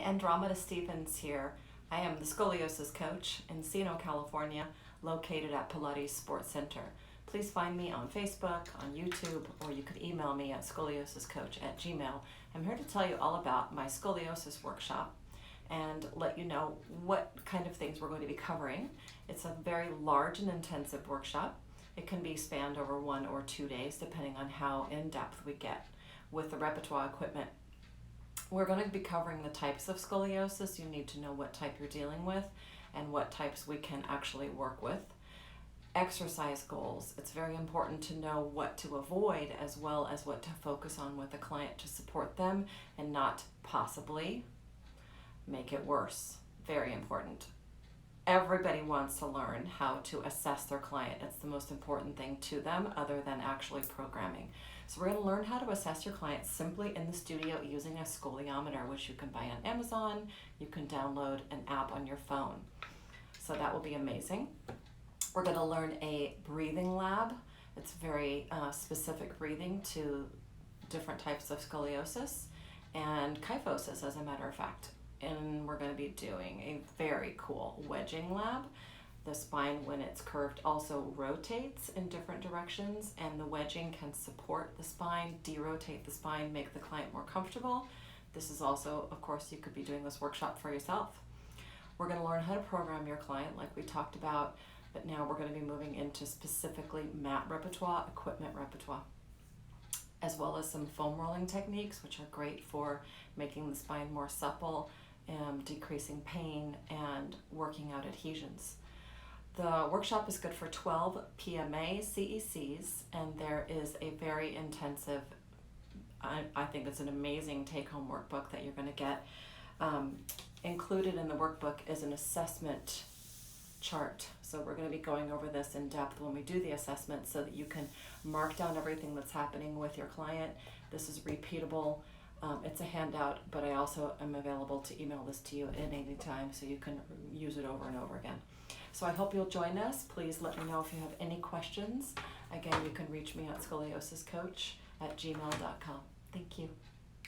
Andromeda Stevens here. I am the Scoliosis Coach in Encino, California, located at Pilates Sports Center. Please find me on Facebook, on YouTube, or you could email me at ScoliosisCoach@gmail. I'm here to tell you all about my scoliosis workshop and let you know what kind of things we're going to be covering. It's a very large and intensive workshop. It can be spanned over 1 or 2 days, depending on how in-depth we get with the repertoire equipment. We're going to be covering the types of scoliosis. You need to know what type you're dealing with and what types we can actually work with. Exercise goals. It's very important to know what to avoid as well as what to focus on with the client to support them and not possibly make it worse. Very important. Everybody wants to learn how to assess their client. It's the most important thing to them other than actually programming. So we're going to learn how to assess your client simply in the studio using a scoliometer, which you can buy on Amazon. You can download an app on your phone. So that will be amazing. We're going to learn a breathing lab. It's very specific breathing to different types of scoliosis and kyphosis, as a matter of fact. And we're going to be doing a very cool wedging lab. The spine, when it's curved, also rotates in different directions, and the wedging can support the spine, derotate the spine, make the client more comfortable. This is also, of course, you could be doing this workshop for yourself. We're going to learn how to program your client like we talked about, but now we're going to be moving into specifically mat repertoire, equipment repertoire, as well as some foam rolling techniques, which are great for making the spine more supple, decreasing pain, and working out adhesions. The workshop is good for 12 PMA CECs, and there is a very intensive, I think it's an amazing take-home workbook that you're going to get. Included in the workbook is an assessment chart. So we're going to be going over this in depth when we do the assessment so that you can mark down everything that's happening with your client. This is repeatable. It's a handout, but I also am available to email this to you at any time so you can use it over and over again. So I hope you'll join us. Please let me know if you have any questions. Again, you can reach me at ScoliosisCoach@gmail.com. Thank you.